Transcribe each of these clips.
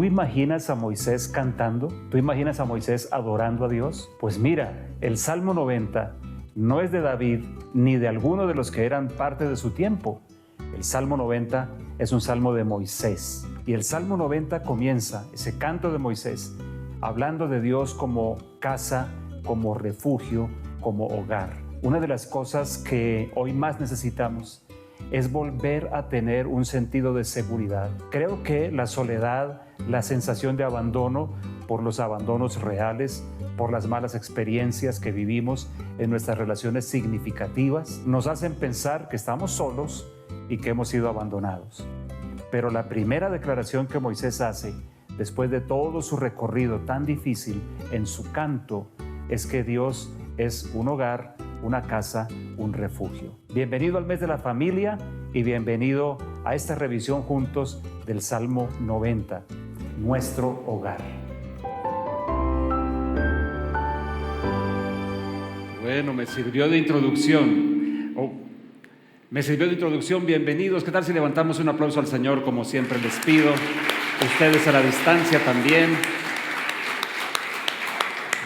¿Tú imaginas a Moisés cantando? ¿Tú imaginas a Moisés adorando a Dios? Pues mira, el Salmo 90 no es de David ni de alguno de los que eran parte de su tiempo. El Salmo 90 es un salmo de Moisés. Y el Salmo 90 comienza, ese canto de Moisés, hablando de Dios como casa, como refugio, como hogar. Una de las cosas que hoy más necesitamos es volver a tener un sentido de seguridad. Creo que la soledad, la sensación de abandono por los abandonos reales, por las malas experiencias que vivimos en nuestras relaciones significativas, nos hacen pensar que estamos solos y que hemos sido abandonados. Pero la primera declaración que Moisés hace, después de todo su recorrido tan difícil en su canto, es que Dios es un hogar, una casa, un refugio. Bienvenido al mes de la familia y bienvenido a esta revisión juntos del Salmo 90, nuestro hogar. Bueno, me sirvió de introducción. Bienvenidos. ¿Qué tal si levantamos un aplauso al Señor como siempre les pido? Ustedes a la distancia también.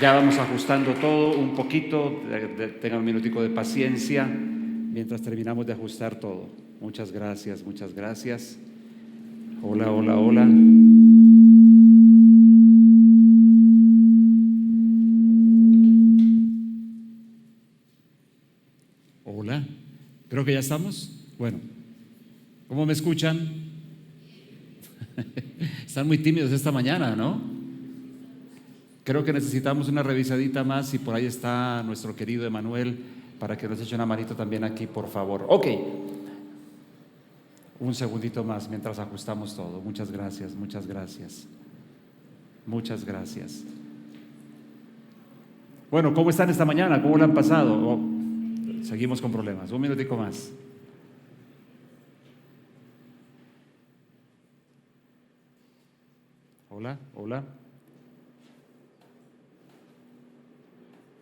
Ya vamos ajustando todo un poquito, tengan un minutico de paciencia mientras terminamos de ajustar todo. Muchas gracias, muchas gracias. Hola, hola, hola. Hola, creo que ya estamos. Bueno, ¿cómo me escuchan? Están muy tímidos esta mañana, ¿no? Creo que necesitamos una revisadita más y por ahí está nuestro querido Emanuel para que nos eche una manito también aquí, por favor. Ok, un segundito más mientras ajustamos todo. Muchas gracias, muchas gracias. Muchas gracias. Bueno, ¿cómo están esta mañana? ¿Cómo le han pasado? Seguimos con problemas. Un minutico más. Hola, hola.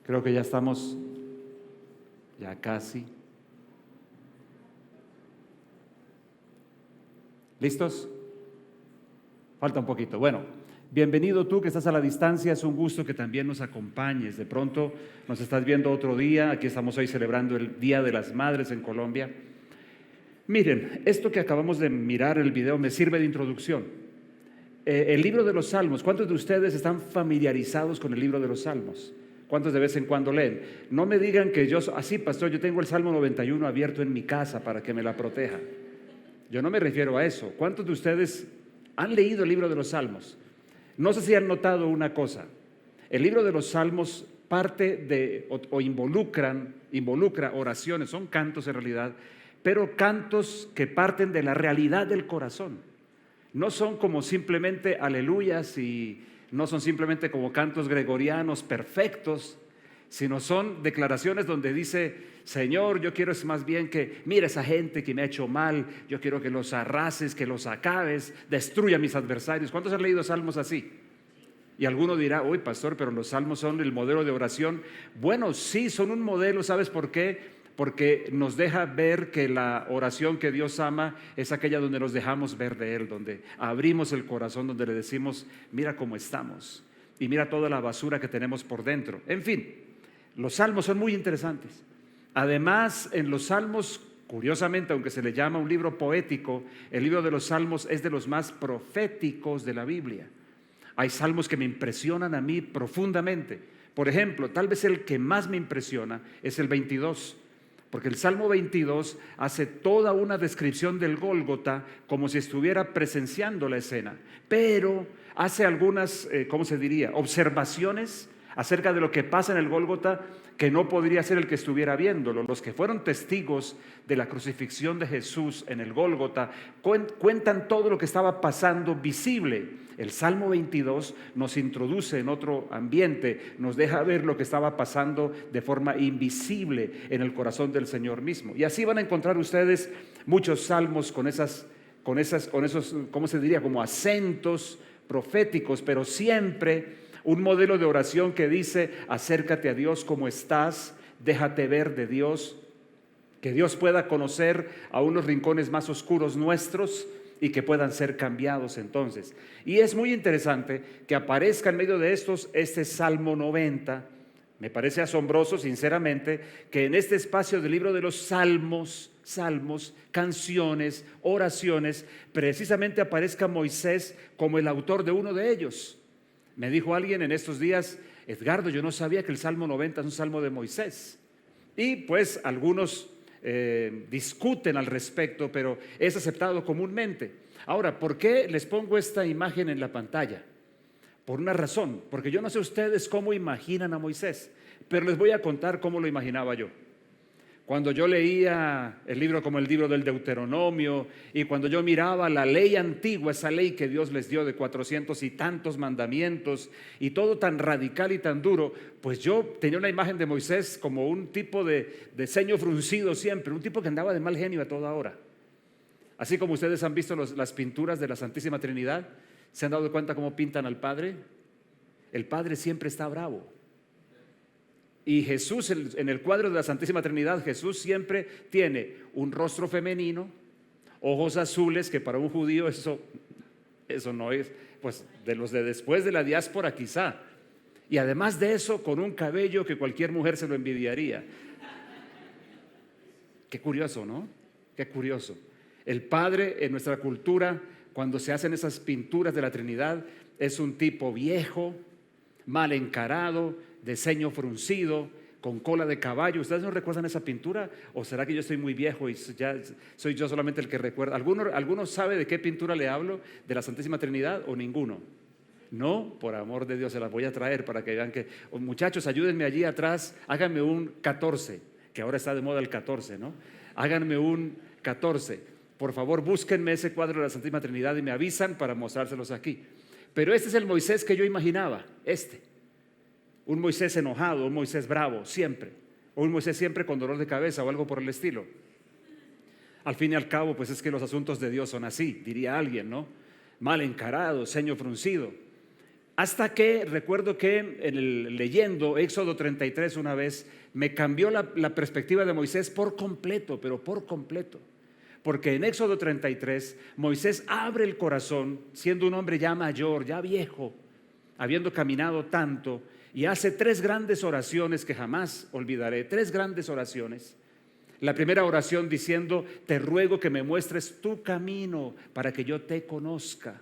Creo que ya estamos, ya casi. ¿Listos? Falta un poquito. Bueno, bienvenido tú que estás a la distancia, es un gusto que también nos acompañes. De pronto nos estás viendo otro día, aquí estamos hoy celebrando el Día de las Madres en Colombia. Miren, esto que acabamos de mirar el video me sirve de introducción. El libro de los Salmos, ¿cuántos de ustedes están familiarizados con el libro de los Salmos? ¿Cuántos de vez en cuando leen? No me digan que pastor, yo tengo el Salmo 91 abierto en mi casa para que me la proteja. Yo no me refiero a eso. ¿Cuántos de ustedes han leído el libro de los Salmos? No sé si han notado una cosa. El libro de los Salmos parte de o involucra oraciones, son cantos en realidad, pero cantos que parten de la realidad del corazón. No son como simplemente aleluyas y no son simplemente como cantos gregorianos perfectos, sino son declaraciones donde dice, Señor, yo quiero es más bien que mira esa gente que me ha hecho mal, yo quiero que los arrases, que los acabes, destruya a mis adversarios. ¿Cuántos han leído salmos así? Y alguno dirá, uy, pastor, pero los salmos son el modelo de oración. Bueno, sí, son un modelo, ¿sabes por qué? Porque nos deja ver que la oración que Dios ama es aquella donde nos dejamos ver de Él, donde abrimos el corazón, donde le decimos, mira cómo estamos y mira toda la basura que tenemos por dentro. En fin, los salmos son muy interesantes. Además, en los salmos, curiosamente, aunque se le llama un libro poético, el libro de los salmos es de los más proféticos de la Biblia. Hay salmos que me impresionan a mí profundamente. Por ejemplo, tal vez el que más me impresiona es el 22. Porque el Salmo 22 hace toda una descripción del Gólgota como si estuviera presenciando la escena, pero hace algunas, observaciones acerca de lo que pasa en el Gólgota que no podría ser el que estuviera viéndolo. Los que fueron testigos de la crucifixión de Jesús en el Gólgota cuentan todo lo que estaba pasando visible. El Salmo 22 nos introduce en otro ambiente, nos deja ver lo que estaba pasando de forma invisible en el corazón del Señor mismo. Y así van a encontrar ustedes muchos salmos con esos, como acentos proféticos, pero siempre un modelo de oración que dice, acércate a Dios como estás, déjate ver de Dios, que Dios pueda conocer aún los rincones más oscuros nuestros, y que puedan ser cambiados entonces. Y es muy interesante que aparezca en medio de estos este Salmo 90. Me parece asombroso, sinceramente, que en este espacio del libro de los salmos, canciones, oraciones, precisamente aparezca Moisés como el autor de uno de ellos. Me dijo alguien en estos días: Edgardo, yo no sabía que el Salmo 90 es un salmo de Moisés. Y pues algunos discuten al respecto, pero es aceptado comúnmente. Ahora, ¿por qué les pongo esta imagen en la pantalla? Por una razón, porque yo no sé ustedes cómo imaginan a Moisés, pero les voy a contar cómo lo imaginaba yo. Cuando yo leía el libro como el libro del Deuteronomio, y cuando yo miraba la ley antigua, esa ley que Dios les dio de 400 y tantos mandamientos, y todo tan radical y tan duro, pues yo tenía una imagen de Moisés como un tipo de ceño fruncido siempre, un tipo que andaba de mal genio a toda hora. Así como ustedes han visto las pinturas de la Santísima Trinidad, ¿se han dado cuenta cómo pintan al Padre? El Padre siempre está bravo. Y Jesús, en el cuadro de la Santísima Trinidad, Jesús siempre tiene un rostro femenino, ojos azules, que para un judío eso no es, pues de los de después de la diáspora quizá. Y además de eso, con un cabello que cualquier mujer se lo envidiaría. Qué curioso, ¿no? Qué curioso. El Padre en nuestra cultura, cuando se hacen esas pinturas de la Trinidad, es un tipo viejo, mal encarado, de ceño fruncido, con cola de caballo. ¿Ustedes no recuerdan esa pintura? ¿O será que yo estoy muy viejo y ya soy yo solamente el que recuerda? ¿Alguno sabe de qué pintura le hablo? ¿De la Santísima Trinidad o ninguno? No, por amor de Dios, se las voy a traer para que vean que... Muchachos, ayúdenme allí atrás, háganme un 14, que ahora está de moda el 14, ¿no? Háganme un 14. Por favor, búsquenme ese cuadro de la Santísima Trinidad y me avisan para mostrárselos aquí. Pero este es el Moisés que yo imaginaba, un Moisés enojado, un Moisés bravo, siempre. O un Moisés siempre con dolor de cabeza o algo por el estilo. Al fin y al cabo, pues es que los asuntos de Dios son así, diría alguien, ¿no? Mal encarado, ceño fruncido. Hasta que recuerdo que leyendo Éxodo 33 una vez, me cambió la perspectiva de Moisés por completo, pero por completo. Porque en Éxodo 33, Moisés abre el corazón, siendo un hombre ya mayor, ya viejo, habiendo caminado tanto, y hace 3 grandes oraciones que jamás olvidaré, 3 grandes oraciones. La primera oración diciendo: te ruego que me muestres tu camino para que yo te conozca.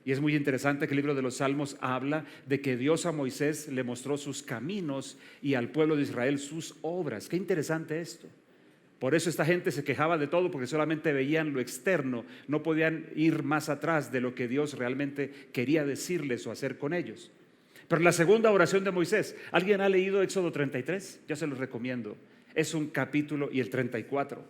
Y es muy interesante que el libro de los Salmos habla de que Dios a Moisés le mostró sus caminos y al pueblo de Israel sus obras. Qué interesante esto. Por eso esta gente se quejaba de todo, porque solamente veían lo externo, no podían ir más atrás de lo que Dios realmente quería decirles o hacer con ellos. Pero la segunda oración de Moisés, ¿alguien ha leído Éxodo 33? Yo se los recomiendo. Es un capítulo y el 34.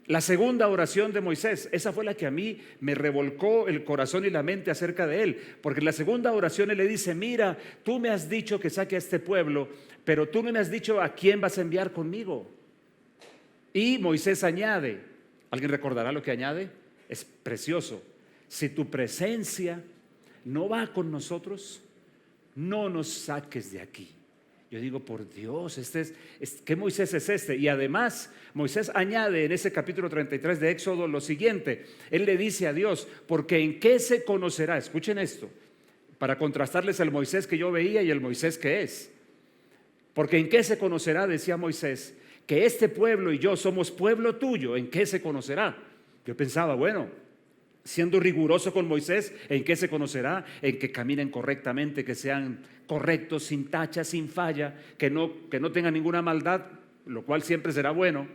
La segunda oración de Moisés, esa fue la que a mí me revolcó el corazón y la mente acerca de él. Porque en la segunda oración él le dice: mira, tú me has dicho que saque a este pueblo, pero tú no me has dicho a quién vas a enviar conmigo. Y Moisés añade, ¿alguien recordará lo que añade? Es precioso. Si tu presencia no va con nosotros, no nos saques de aquí. Yo digo, por Dios, ¿qué Moisés es este? Y además, Moisés añade en ese capítulo 33 de Éxodo lo siguiente. Él le dice a Dios: porque ¿en qué se conocerá? Escuchen esto, para contrastarles el Moisés que yo veía y el Moisés que es. Porque ¿en qué se conocerá? Decía Moisés, que este pueblo y yo somos pueblo tuyo. ¿En qué se conocerá? Yo pensaba, bueno, siendo riguroso con Moisés, ¿en qué se conocerá? En que caminen correctamente, que sean correctos, sin tacha, sin falla, que no tengan ninguna maldad, lo cual siempre será bueno.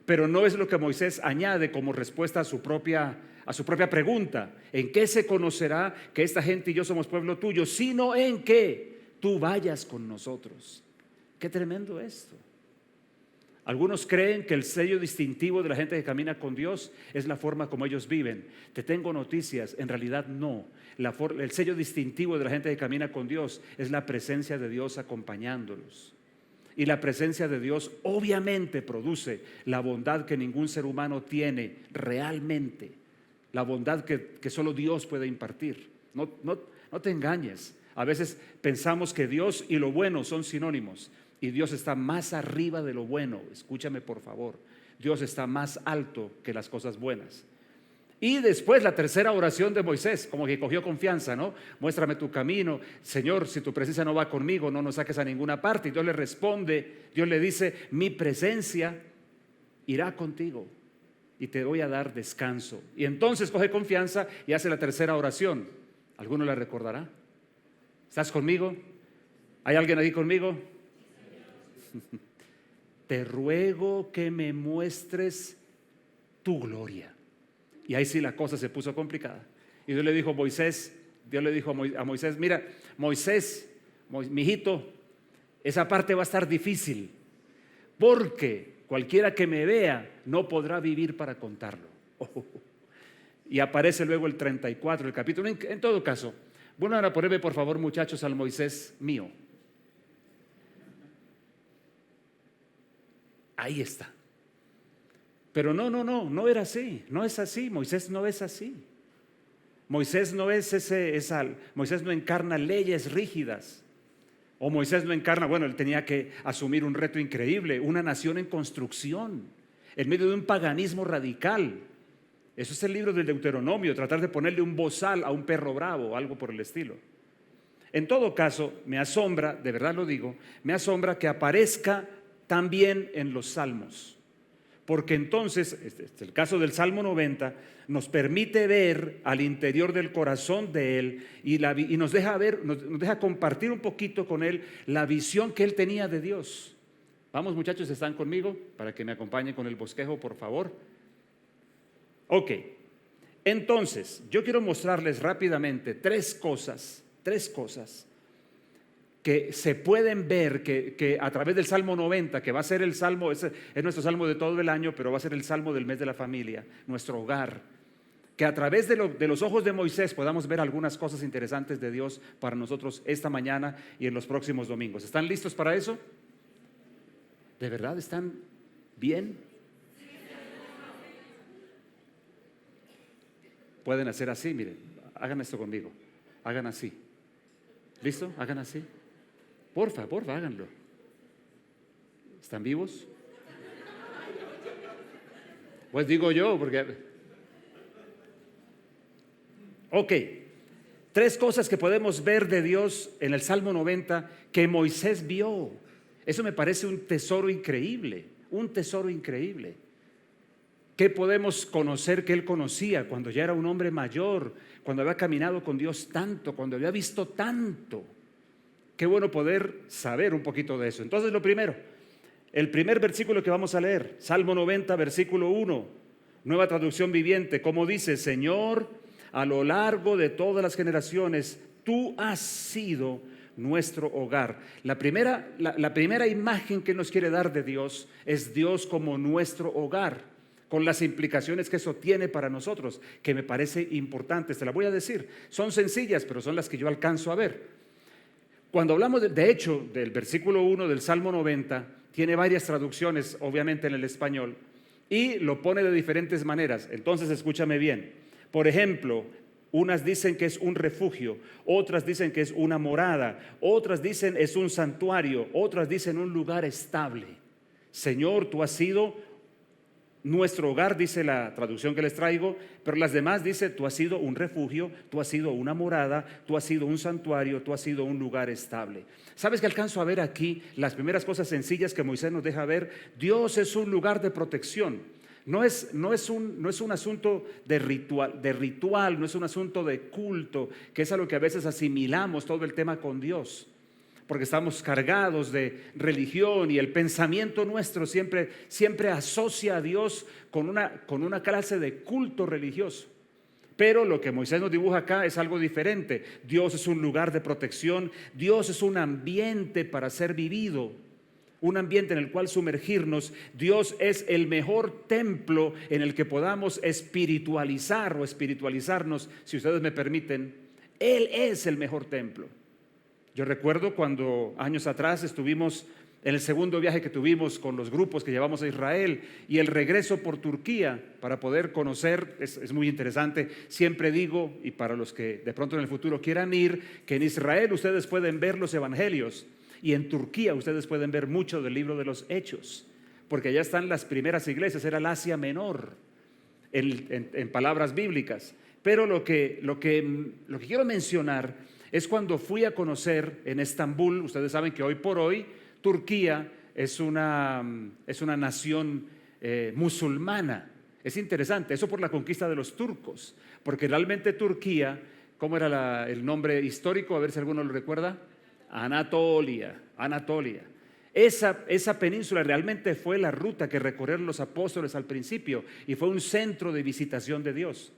Pero no es lo que Moisés añade como respuesta a su propia pregunta. ¿En qué se conocerá que esta gente y yo somos pueblo tuyo? Sino en que tú vayas con nosotros. Qué tremendo esto. Algunos creen que el sello distintivo de la gente que camina con Dios es la forma como ellos viven. Te tengo noticias, en realidad no. El sello distintivo de la gente que camina con Dios es la presencia de Dios acompañándolos. Y la presencia de Dios obviamente produce la bondad que ningún ser humano tiene realmente. La bondad que solo Dios puede impartir. No te engañes. A veces pensamos que Dios y lo bueno son sinónimos. Y Dios está más arriba de lo bueno. Escúchame por favor. Dios está más alto que las cosas buenas. Y después la tercera oración de Moisés, como que cogió confianza, ¿no? Muéstrame tu camino, Señor, si tu presencia no va conmigo, no nos saques a ninguna parte. Y Dios le responde, Dios le dice, mi presencia irá contigo y te voy a dar descanso. Y entonces coge confianza y hace la tercera oración. ¿Alguno la recordará? ¿Estás conmigo? ¿Hay alguien ahí conmigo? Te ruego que me muestres tu gloria. Y ahí sí la cosa se puso complicada. Y Dios le dijo a Moisés, mira, Moisés, mijito, esa parte va a estar difícil, porque cualquiera que me vea no podrá vivir para contarlo. Y aparece luego el 34, el capítulo. En todo caso, bueno, ahora poneme por favor, muchachos, al Moisés mío. Ahí está. Pero no era así, no es así. Moisés no es así. Moisés no es Moisés no encarna leyes rígidas. O Moisés no encarna, bueno, él tenía que asumir un reto increíble, una nación en construcción, en medio de un paganismo radical. Eso es el libro del Deuteronomio, tratar de ponerle un bozal a un perro bravo o algo por el estilo. En todo caso, me asombra, de verdad lo digo, me asombra que aparezca también en los salmos. Porque entonces, el caso del Salmo 90 nos permite ver al interior del corazón de él y nos deja ver, nos deja compartir un poquito con él la visión que él tenía de Dios. Vamos, muchachos, ¿están conmigo? Para que me acompañen con el bosquejo, por favor. Ok, entonces yo quiero mostrarles rápidamente tres cosas que se pueden ver que a través del Salmo 90, que va a ser el salmo, es nuestro salmo de todo el año, pero va a ser el salmo del mes de la familia, nuestro hogar, que a través de los ojos de Moisés podamos ver algunas cosas interesantes de Dios para nosotros esta mañana y en los próximos domingos. ¿Están listos para eso? ¿De verdad están bien? Pueden hacer así, miren, hagan esto conmigo, hagan así. ¿Listo? Hagan así. Porfa, háganlo. ¿Están vivos? Pues digo yo, porque... Ok, tres cosas que podemos ver de Dios en el Salmo 90 que Moisés vio. Eso me parece un tesoro increíble, un tesoro increíble. ¿Qué podemos conocer que él conocía cuando ya era un hombre mayor, cuando había caminado con Dios tanto, cuando había visto tanto? Qué bueno poder saber un poquito de eso. Entonces, lo primero, el primer versículo que vamos a leer, Salmo 90, versículo 1, Nueva Traducción Viviente, como dice: Señor, a lo largo de todas las generaciones, tú has sido nuestro hogar. La primera imagen que nos quiere dar de Dios es Dios como nuestro hogar, con las implicaciones que eso tiene para nosotros, que me parece importante. Te las voy a decir, son sencillas, pero son las que yo alcanzo a ver. Cuando hablamos de hecho del versículo 1 del Salmo 90, tiene varias traducciones obviamente en el español y lo pone de diferentes maneras. Entonces escúchame bien. Por ejemplo, unas dicen que es un refugio, otras dicen que es una morada, otras dicen es un santuario, otras dicen un lugar estable. Señor, tú has sido nuestro hogar, dice la traducción que les traigo, pero las demás dice: tú has sido un refugio, tú has sido una morada, tú has sido un santuario, tú has sido un lugar estable. ¿Sabes qué alcanzo a ver aquí? Las primeras cosas sencillas que Moisés nos deja ver: Dios es un lugar de protección. No es un asunto de ritual, no es un asunto de culto, que es a lo que a veces asimilamos todo el tema con Dios, porque estamos cargados de religión y el pensamiento nuestro siempre asocia a Dios con una clase de culto religioso. Pero lo que Moisés nos dibuja acá es algo diferente. Dios es un lugar de protección, Dios es un ambiente para ser vivido, un ambiente en el cual sumergirnos. Dios es el mejor templo en el que podamos espiritualizar o espiritualizarnos, si ustedes me permiten. Él es el mejor templo. Yo recuerdo cuando años atrás estuvimos en el segundo viaje que tuvimos con los grupos que llevamos a Israel y el regreso por Turquía para poder conocer, es muy interesante. Siempre digo, y para los que de pronto en el futuro quieran ir, que en Israel ustedes pueden ver los evangelios y en Turquía ustedes pueden ver mucho del libro de los Hechos, porque allá están las primeras iglesias, era el Asia Menor. en palabras bíblicas. Pero lo que quiero mencionar es cuando fui a conocer en Estambul. Ustedes saben que hoy por hoy Turquía es una nación musulmana. Es interesante, eso por la conquista de los turcos, porque realmente Turquía, ¿cómo era el nombre histórico? A ver si alguno lo recuerda. Anatolia. Esa península realmente fue la ruta que recorrieron los apóstoles al principio y fue un centro de visitación de Dios.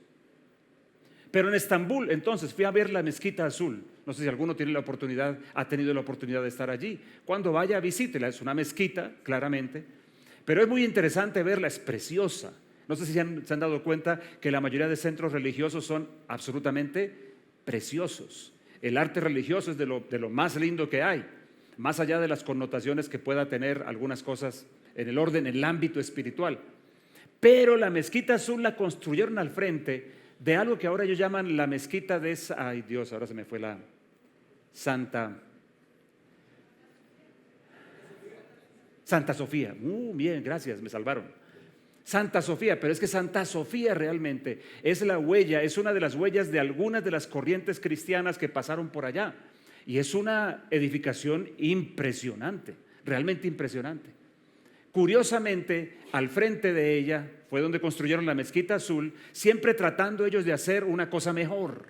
Pero en Estambul, entonces, fui a ver la Mezquita Azul. No sé si alguno ha tenido la oportunidad de estar allí. Cuando vaya, visítela. Es una mezquita, claramente. Pero es muy interesante verla, es preciosa. No sé si se han dado cuenta que la mayoría de centros religiosos son absolutamente preciosos. El arte religioso es de lo más lindo que hay, más allá de las connotaciones que pueda tener algunas cosas en el ámbito espiritual. Pero la Mezquita Azul la construyeron al frente de algo que ahora ellos llaman la mezquita de... Ay Dios, ahora se me fue la Santa Sofía. Bien, gracias, me salvaron. Santa Sofía, pero es que Santa Sofía realmente es la huella, es una de las huellas de algunas de las corrientes cristianas que pasaron por allá. Y es una edificación impresionante, realmente impresionante. Curiosamente, al frente de ella fue donde construyeron la Mezquita Azul, siempre tratando ellos de hacer una cosa mejor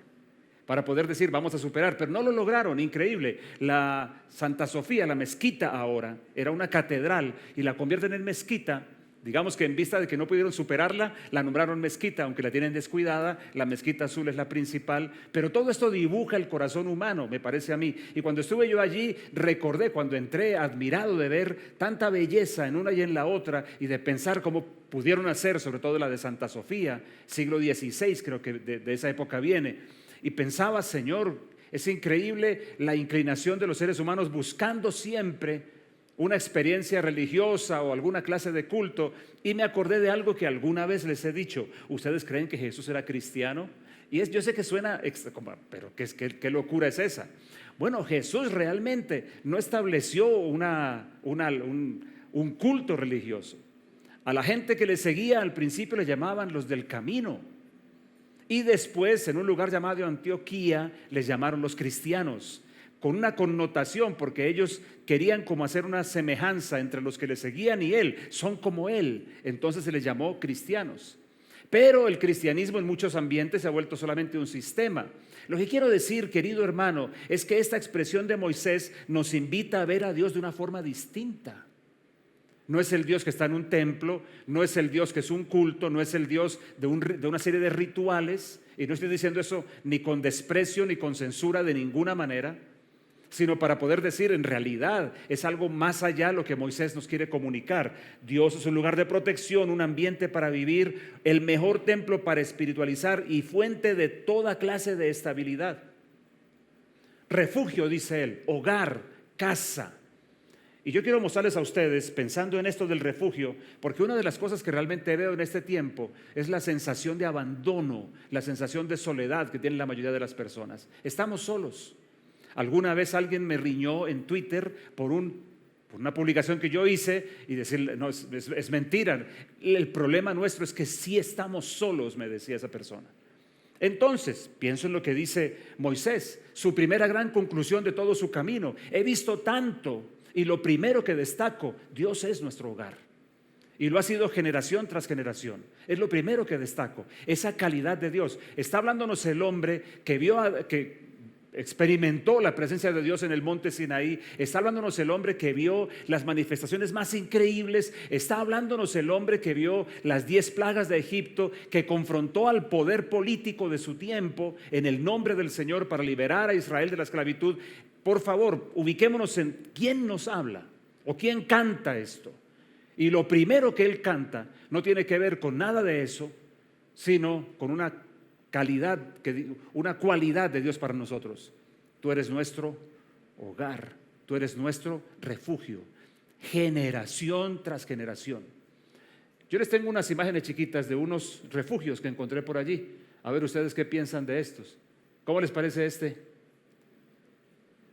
para poder decir vamos a superar, pero no lo lograron. Increíble. La Santa Sofía, la mezquita ahora, era una catedral y la convierten en mezquita. Digamos que en vista de que no pudieron superarla, la nombraron mezquita, aunque la tienen descuidada. La Mezquita Azul es la principal, pero todo esto dibuja el corazón humano, me parece a mí. Y cuando estuve yo allí, recordé cuando entré admirado de ver tanta belleza en una y en la otra y de pensar cómo pudieron hacer, sobre todo la de Santa Sofía, siglo XVI, creo que de esa época viene. Y pensaba, Señor, es increíble la inclinación de los seres humanos buscando siempre una experiencia religiosa o alguna clase de culto, y me acordé de algo que alguna vez les he dicho. ¿Ustedes creen que Jesús era cristiano? Y yo sé que suena, pero ¿qué locura es esa? Bueno, Jesús realmente no estableció un culto religioso. A la gente que le seguía al principio le llamaban los del camino, y después en un lugar llamado Antioquía les llamaron los cristianos, con una connotación, porque ellos querían como hacer una semejanza entre los que le seguían y él, son como él, entonces se les llamó cristianos. Pero el cristianismo en muchos ambientes se ha vuelto solamente un sistema. Lo que quiero decir, querido hermano, es que esta expresión de Moisés nos invita a ver a Dios de una forma distinta. No es el Dios que está en un templo, no es el Dios que es un culto, no es el Dios de una serie de rituales, y no estoy diciendo eso ni con desprecio ni con censura de ninguna manera, sino para poder decir, en realidad es algo más allá lo que Moisés nos quiere comunicar. Dios es un lugar de protección, un ambiente para vivir, el mejor templo para espiritualizar y fuente de toda clase de estabilidad. Refugio, dice él, hogar, casa. Y yo quiero mostrarles a ustedes, pensando en esto del refugio, porque una de las cosas que realmente veo en este tiempo es la sensación de abandono, la sensación de soledad que tienen la mayoría de las personas. Estamos solos. Alguna vez alguien me riñó en Twitter por una publicación que yo hice y decirle, no, es mentira. El problema nuestro es que sí estamos solos, me decía esa persona. Entonces, pienso en lo que dice Moisés, su primera gran conclusión de todo su camino. He visto tanto y lo primero que destaco, Dios es nuestro hogar. Y lo ha sido generación tras generación. Es lo primero que destaco, esa calidad de Dios. Está hablándonos el hombre que experimentó la presencia de Dios en el monte Sinaí. Está hablándonos el hombre que vio las manifestaciones más increíbles. Está hablándonos el hombre que vio las 10 plagas de Egipto, que confrontó al poder político de su tiempo en el nombre del Señor para liberar a Israel de la esclavitud. Por favor, ubiquémonos en quién nos habla o quién canta esto. Y lo primero que él canta no tiene que ver con nada de eso, sino con una cualidad de Dios para nosotros. Tú eres nuestro hogar, tú eres nuestro refugio, generación tras generación. Yo les tengo unas imágenes chiquitas de unos refugios que encontré por allí. A ver ustedes qué piensan de estos. ¿Cómo les parece este?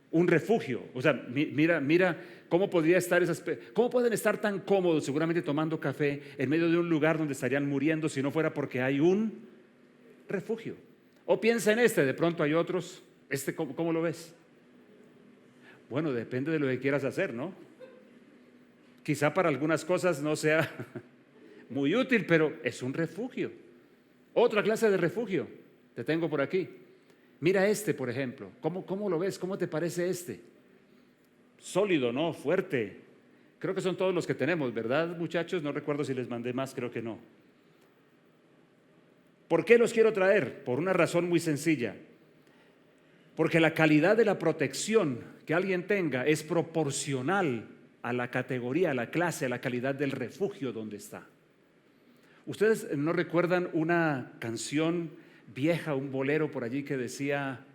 Un refugio. O sea, mira ¿Cómo cómo pueden estar tan cómodos seguramente tomando café en medio de un lugar donde estarían muriendo si no fuera porque hay un refugio? O piensa en de pronto hay otros. ¿Cómo lo ves? Bueno, depende de lo que quieras hacer, ¿no? Quizá para algunas cosas no sea muy útil, pero es un refugio. Otra clase de refugio, te tengo por aquí. Mira por ejemplo. ¿Cómo lo ves? ¿Cómo te parece Sólido, ¿no? Fuerte. Creo que son todos los que tenemos, ¿verdad, muchachos? No recuerdo si les mandé más, creo que no. ¿Por qué los quiero traer? Por una razón muy sencilla. Porque la calidad de la protección que alguien tenga es proporcional a la categoría, a la clase, a la calidad del refugio donde está. ¿Ustedes no recuerdan una canción vieja, un bolero por allí que decía: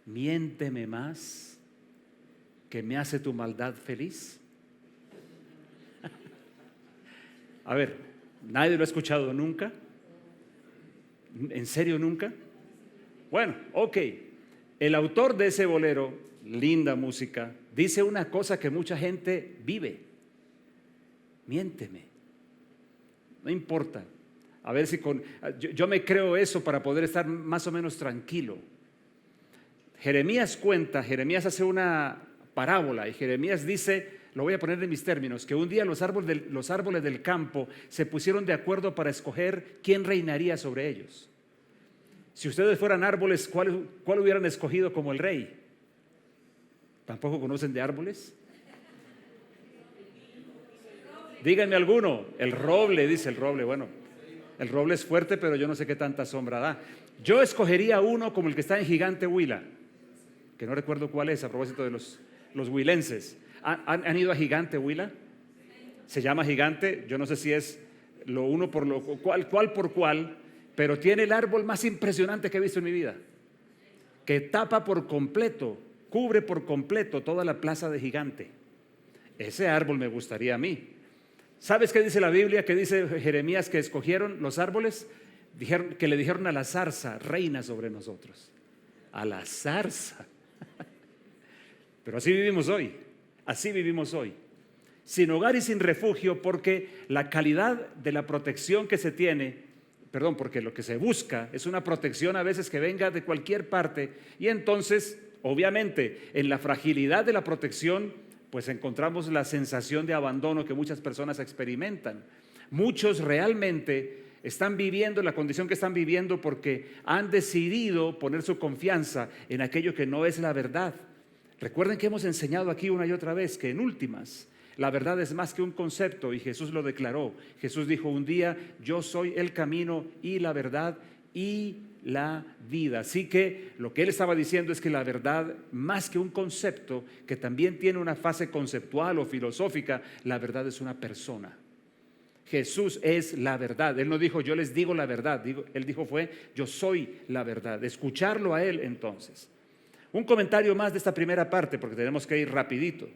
miénteme más, que me hace tu maldad feliz? A ver, ¿nadie lo ha escuchado nunca? ¿En serio nunca? Bueno, ok. El autor de ese bolero, linda música, dice una cosa que mucha gente vive: miénteme, no importa. A ver si yo me creo eso para poder estar más o menos tranquilo. Jeremías hace una parábola y Jeremías dice, lo voy a poner en mis términos, que un día los árboles del campo se pusieron de acuerdo para escoger quién reinaría sobre ellos. Si ustedes fueran árboles, ¿cuál hubieran escogido como el rey? ¿Tampoco conocen de árboles? Díganme alguno. El roble, dice el roble. Bueno, el roble es fuerte, pero yo no sé qué tanta sombra da. Yo escogería uno como el que está en Gigante Huila, que no recuerdo cuál es, a propósito de los huilenses. ¿Han ido a Gigante Huila? Se llama Gigante, yo no sé si es lo uno por lo cual por cual, pero tiene el árbol más impresionante que he visto en mi vida, que tapa por completo, cubre por completo toda la plaza de Gigante. Ese árbol me gustaría a mí. ¿Sabes qué dice la Biblia? ¿Qué dice Jeremías que escogieron los árboles? Que le dijeron a la zarza: reina sobre nosotros. A la zarza. Pero así vivimos hoy, sin hogar y sin refugio, porque la calidad de la protección que se tiene, porque lo que se busca es una protección a veces que venga de cualquier parte, y entonces, obviamente, en la fragilidad de la protección, pues encontramos la sensación de abandono que muchas personas experimentan. Muchos realmente están viviendo la condición que están viviendo porque han decidido poner su confianza en aquello que no es la verdad. Recuerden que hemos enseñado aquí una y otra vez que en últimas la verdad es más que un concepto, y Jesús lo declaró. Jesús dijo un día: yo soy el camino y la verdad y la vida. Así que lo que él estaba diciendo es que la verdad, más que un concepto que también tiene una fase conceptual o filosófica, la verdad es una persona. Jesús es la verdad. Él no dijo: yo les digo la verdad. Él dijo yo soy la verdad. Escucharlo a él entonces. Un comentario más de esta primera parte, porque tenemos que ir rapidito.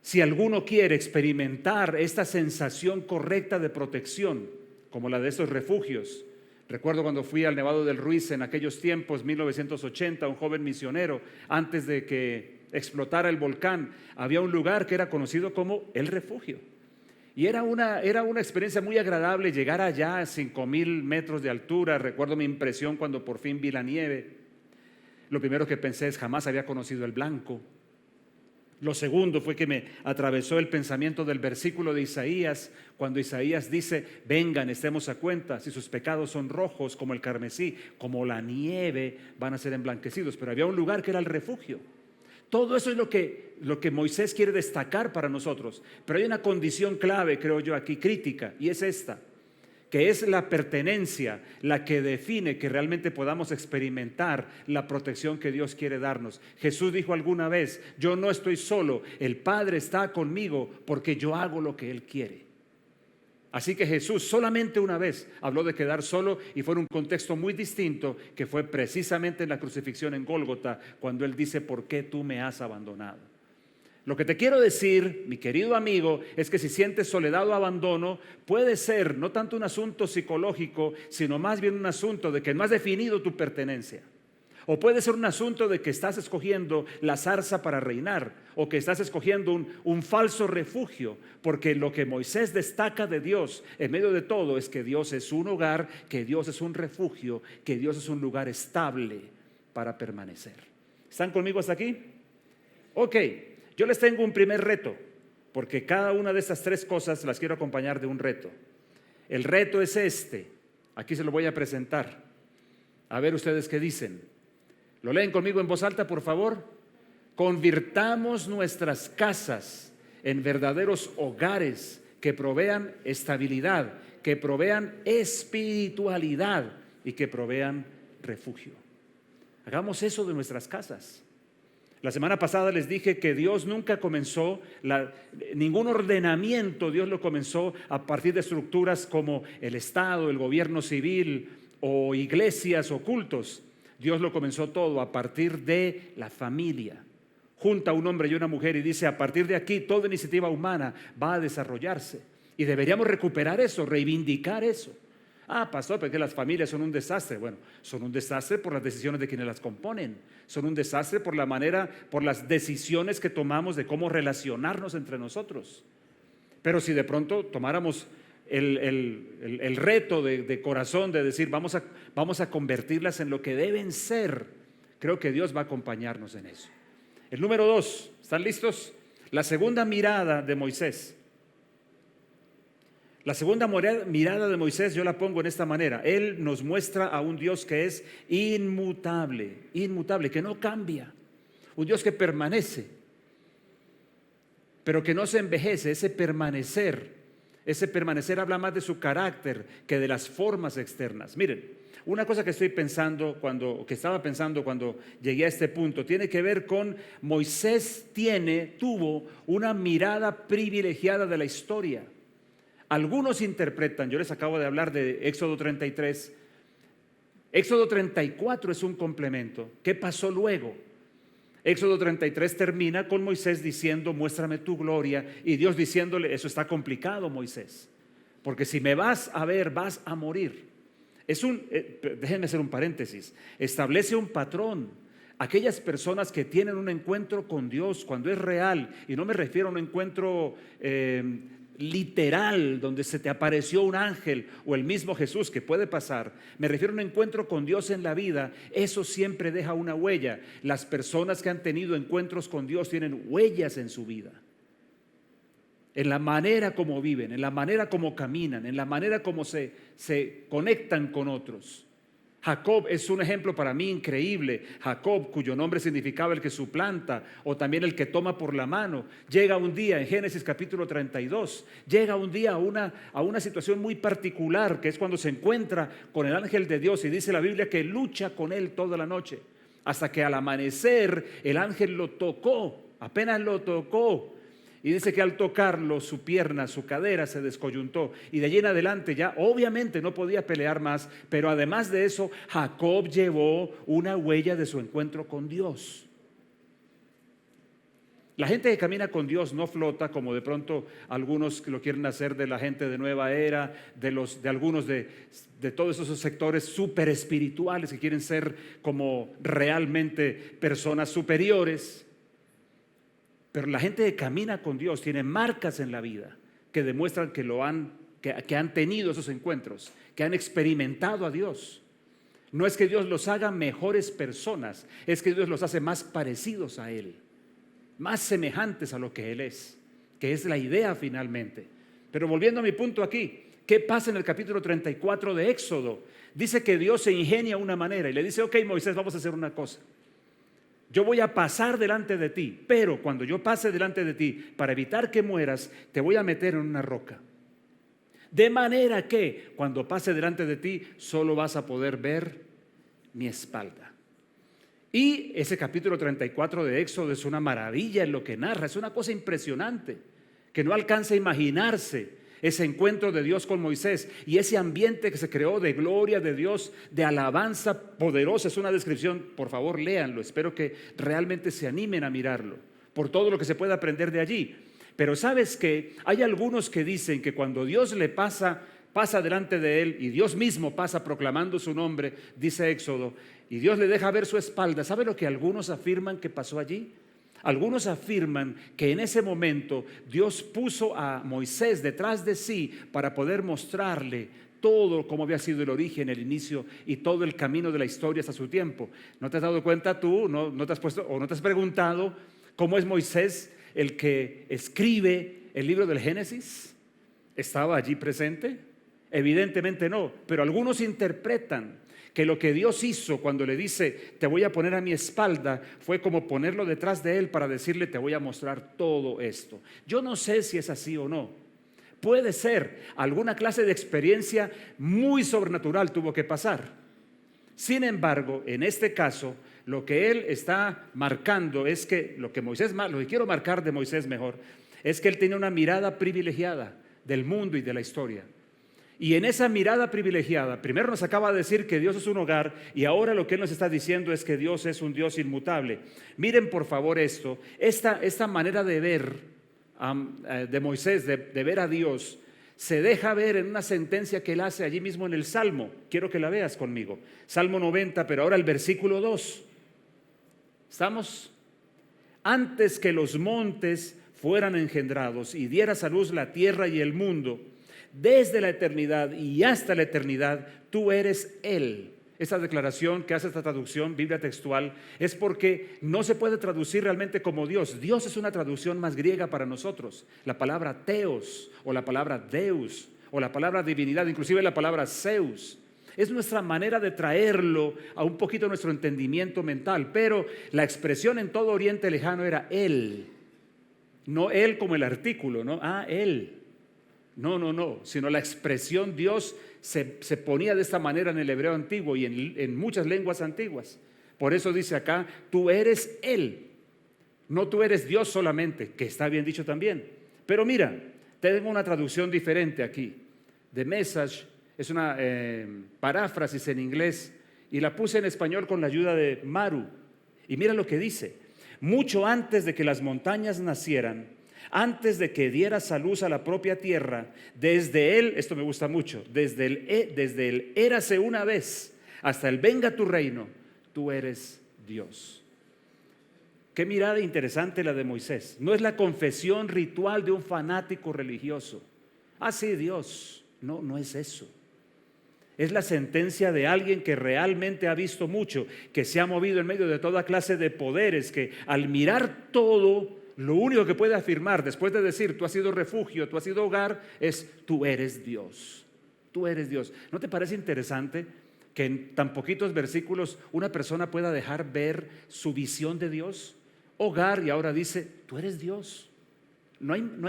Si alguno quiere experimentar esta sensación correcta de protección, como la de estos refugios, recuerdo cuando fui al Nevado del Ruiz en aquellos tiempos, 1980, un joven misionero, antes de que explotara el volcán, había un lugar que era conocido como el refugio. Y era una experiencia muy agradable llegar allá a 5,000 metros de altura. Recuerdo mi impresión cuando por fin vi la nieve. Lo primero que pensé es: jamás había conocido el blanco. Lo segundo fue que me atravesó el pensamiento del versículo de Isaías, cuando Isaías dice: vengan, estemos a cuenta, si sus pecados son rojos como el carmesí, como la nieve, van a ser emblanquecidos. Pero había un lugar que era el refugio. Todo eso es lo que Moisés quiere destacar para nosotros. Pero hay una condición clave, creo yo, aquí crítica, y es esta, que es la pertenencia, la que define que realmente podamos experimentar la protección que Dios quiere darnos. Jesús dijo alguna vez: yo no estoy solo, el Padre está conmigo porque yo hago lo que Él quiere. Así que Jesús solamente una vez habló de quedar solo, y fue en un contexto muy distinto, que fue precisamente en la crucifixión en Gólgota, cuando Él dice: ¿por qué tú me has abandonado? Lo que te quiero decir, mi querido amigo, es que si sientes soledad o abandono, puede ser no tanto un asunto psicológico, sino más bien un asunto de que no has definido tu pertenencia. O puede ser un asunto de que estás escogiendo la zarza para reinar, o que estás escogiendo un falso refugio, porque lo que Moisés destaca de Dios en medio de todo es que Dios es un hogar, que Dios es un refugio, que Dios es un lugar estable para permanecer. ¿Están conmigo hasta aquí? Ok, yo les tengo un primer reto, porque cada una de estas tres cosas las quiero acompañar de un reto. El reto es este, aquí se lo voy a presentar. A ver ustedes qué dicen. ¿Lo leen conmigo en voz alta, por favor? Convirtamos nuestras casas en verdaderos hogares que provean estabilidad, que provean espiritualidad y que provean refugio. Hagamos eso de nuestras casas. La semana pasada les dije que Dios nunca comenzó, ningún ordenamiento Dios lo comenzó a partir de estructuras como el Estado, el gobierno civil o iglesias o cultos. Dios lo comenzó todo a partir de la familia. Junta un hombre y una mujer y dice, a partir de aquí toda iniciativa humana va a desarrollarse. Y deberíamos recuperar eso, reivindicar eso. Ah, pastor, porque las familias son un desastre. Bueno, son un desastre por las decisiones de quienes las componen. Son un desastre por la manera, por las decisiones que tomamos de cómo relacionarnos entre nosotros. Pero si de pronto tomáramos el reto de corazón de decir vamos a convertirlas en lo que deben ser, creo que Dios va a acompañarnos en eso. El número 2, ¿están listos? La segunda mirada de Moisés. La segunda mirada de Moisés yo la pongo en esta manera. Él nos muestra a un Dios que es inmutable, que no cambia. Un Dios que permanece, pero que no se envejece. Ese permanecer habla más de su carácter que de las formas externas. Miren, una cosa que estaba pensando cuando llegué a este punto, tiene que ver con Moisés tuvo una mirada privilegiada de la historia. Algunos interpretan, yo les acabo de hablar de Éxodo 33, Éxodo 34 es un complemento. ¿Qué pasó luego? Éxodo 33 termina con Moisés diciendo, muéstrame tu gloria, y Dios diciéndole, eso está complicado, Moisés, porque si me vas a ver, vas a morir. Déjenme hacer un paréntesis, establece un patrón. Aquellas personas que tienen un encuentro con Dios cuando es real, y no me refiero a un encuentro literal donde se te apareció un ángel o el mismo Jesús, que puede pasar, me refiero a un encuentro con Dios en la vida. Eso siempre deja una huella. Las personas que han tenido encuentros con Dios tienen huellas en su vida, en la manera como viven, en la manera como caminan, en la manera como se conectan con otros. Jacob es un ejemplo para mí increíble. Jacob, cuyo nombre significaba el que suplanta o también el que toma por la mano, llega un día en Génesis capítulo 32, llega un día a una situación muy particular, que es cuando se encuentra con el ángel de Dios, y dice la Biblia que lucha con él toda la noche, hasta que al amanecer el ángel lo tocó, apenas lo tocó. Y dice que al tocarlo su pierna, su cadera se descoyuntó, y de allí en adelante ya obviamente no podía pelear más. Pero además de eso, Jacob llevó una huella de su encuentro con Dios. La gente que camina con Dios no flota como de pronto algunos lo quieren hacer de la gente de nueva era, de algunos de todos esos sectores súper espirituales que quieren ser como realmente personas superiores. Pero la gente que camina con Dios tiene marcas en la vida que demuestran que han tenido esos encuentros, que han experimentado a Dios. No es que Dios los haga mejores personas, es que Dios los hace más parecidos a Él, más semejantes a lo que Él es, que es la idea finalmente. Pero volviendo a mi punto aquí, ¿qué pasa en el capítulo 34 de Éxodo? Dice que Dios se ingenia una manera y le dice, ok, Moisés, vamos a hacer una cosa. Yo voy a pasar delante de ti, pero cuando yo pase delante de ti, para evitar que mueras, te voy a meter en una roca. De manera que cuando pase delante de ti, solo vas a poder ver mi espalda. Y ese capítulo 34 de Éxodo es una maravilla en lo que narra, es una cosa impresionante, que no alcanza a imaginarse. Ese encuentro de Dios con Moisés y ese ambiente que se creó de gloria de Dios, de alabanza poderosa. Es una descripción, por favor léanlo, espero que realmente se animen a mirarlo, por todo lo que se puede aprender de allí. Pero ¿sabes qué? Hay algunos que dicen que cuando Dios le pasa delante de él y Dios mismo pasa proclamando su nombre, dice Éxodo, y Dios le deja ver su espalda. ¿Sabe lo que algunos afirman que pasó allí? Algunos afirman que en ese momento Dios puso a Moisés detrás de sí para poder mostrarle todo cómo había sido el origen, el inicio y todo el camino de la historia hasta su tiempo. ¿No te has dado cuenta tú? ¿No te has puesto o no te has preguntado cómo es Moisés el que escribe el libro del Génesis? ¿Estaba allí presente? Evidentemente no, pero algunos interpretan que lo que Dios hizo cuando le dice te voy a poner a mi espalda fue como ponerlo detrás de él para decirle te voy a mostrar todo esto. Yo no sé si es así o no. Puede ser, alguna clase de experiencia muy sobrenatural tuvo que pasar. Sin embargo, en este caso, lo que él está marcando es que lo que quiero marcar de Moisés mejor, es que él tiene una mirada privilegiada del mundo y de la historia. Y en esa mirada privilegiada, primero nos acaba de decir que Dios es un hogar y ahora lo que Él nos está diciendo es que Dios es un Dios inmutable. Miren por favor esto, esta manera de ver de Moisés, de ver a Dios, se deja ver en una sentencia que Él hace allí mismo en el Salmo. Quiero que la veas conmigo. Salmo 90, pero ahora el versículo 2. ¿Estamos? Antes que los montes fueran engendrados y dieras a luz la tierra y el mundo, desde la eternidad y hasta la eternidad, tú eres Él. Esa declaración que hace esta traducción, Biblia textual, es porque no se puede traducir realmente como Dios. Dios es una traducción más griega para nosotros. La palabra Theos o la palabra Deus o la palabra divinidad, inclusive la palabra Zeus. Es nuestra manera de traerlo a un poquito nuestro entendimiento mental, pero la expresión en todo Oriente Lejano era Él. No Él como el artículo, ¿no? Él. No, sino la expresión Dios se ponía de esta manera en el hebreo antiguo y en muchas lenguas antiguas. Por eso dice acá, tú eres Él, no tú eres Dios solamente, que está bien dicho también. Pero mira, tengo una traducción diferente aquí. The Message es una paráfrasis en inglés y la puse en español con la ayuda de Maru. Y mira lo que dice: mucho antes de que las montañas nacieran, antes de que dieras a luz a la propia tierra, desde Él, esto me gusta mucho, desde el érase una vez hasta el venga tu reino, tú eres Dios. Qué mirada interesante la de Moisés. No es la confesión ritual de un fanático religioso. Sí, Dios. No es eso. Es la sentencia de alguien que realmente ha visto mucho, que se ha movido en medio de toda clase de poderes, que al mirar todo, lo único que puede afirmar después de decir tú has sido refugio, tú has sido hogar, es tú eres Dios. Tú eres Dios. ¿No te parece interesante que en tan poquitos versículos una persona pueda dejar ver su visión de Dios? Hogar, y ahora dice tú eres Dios.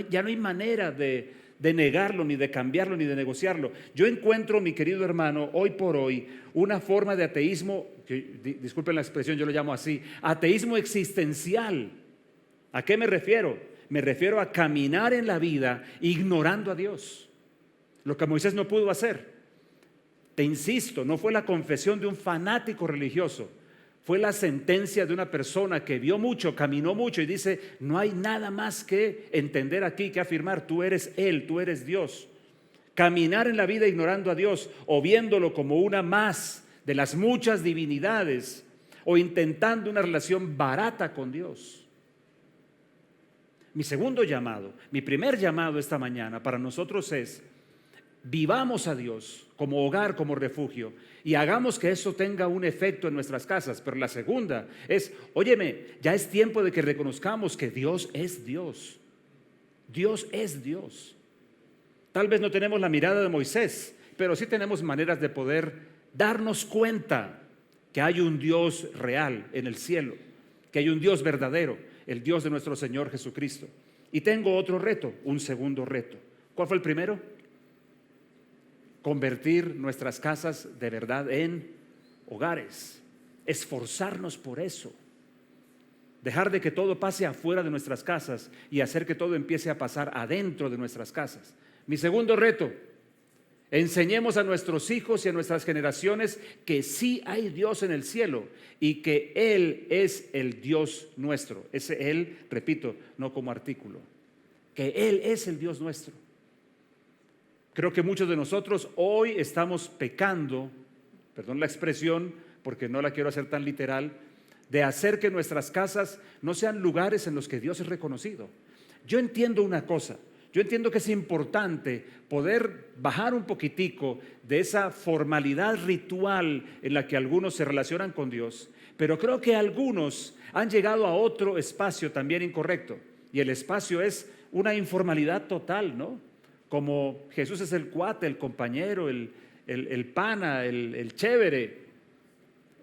Ya no hay manera de negarlo, ni de cambiarlo, ni de negociarlo. Yo encuentro, mi querido hermano, hoy por hoy, una forma de ateísmo, que, disculpen la expresión, yo lo llamo así, ateísmo existencial. ¿A qué me refiero? Me refiero a caminar en la vida ignorando a Dios. Lo que Moisés no pudo hacer. Te insisto, no fue la confesión de un fanático religioso. Fue la sentencia de una persona que vio mucho, caminó mucho y dice, no hay nada más que entender aquí, que afirmar, tú eres Él, tú eres Dios. Caminar en la vida ignorando a Dios o viéndolo como una más de las muchas divinidades o intentando una relación barata con Dios. Mi segundo llamado, mi primer llamado esta mañana para nosotros es, vivamos a Dios como hogar, como refugio, y hagamos que eso tenga un efecto en nuestras casas. Pero la segunda es, óyeme, ya es tiempo de que reconozcamos que Dios es Dios. Dios es Dios. Tal vez no tenemos la mirada de Moisés, pero sí tenemos maneras de poder darnos cuenta que hay un Dios real en el cielo, que hay un Dios verdadero, el Dios de nuestro Señor Jesucristo. Y tengo otro reto, un segundo reto. ¿Cuál fue el primero? Convertir nuestras casas de verdad en hogares, esforzarnos por eso, dejar de que todo pase afuera de nuestras casas y hacer que todo empiece a pasar adentro de nuestras casas. Mi segundo reto, enseñemos a nuestros hijos y a nuestras generaciones que sí hay Dios en el cielo y que Él es el Dios nuestro. Ese Él, repito, no como artículo, que Él es el Dios nuestro. Creo que muchos de nosotros hoy estamos pecando, perdón la expresión, porque no la quiero hacer tan literal, de hacer que nuestras casas no sean lugares en los que Dios es reconocido. Yo entiendo una cosa, yo entiendo que es importante poder bajar un poquitico de esa formalidad ritual en la que algunos se relacionan con Dios, pero creo que algunos han llegado a otro espacio también incorrecto, y el espacio es una informalidad total, ¿no? Como Jesús es el cuate, el compañero, el pana, el chévere,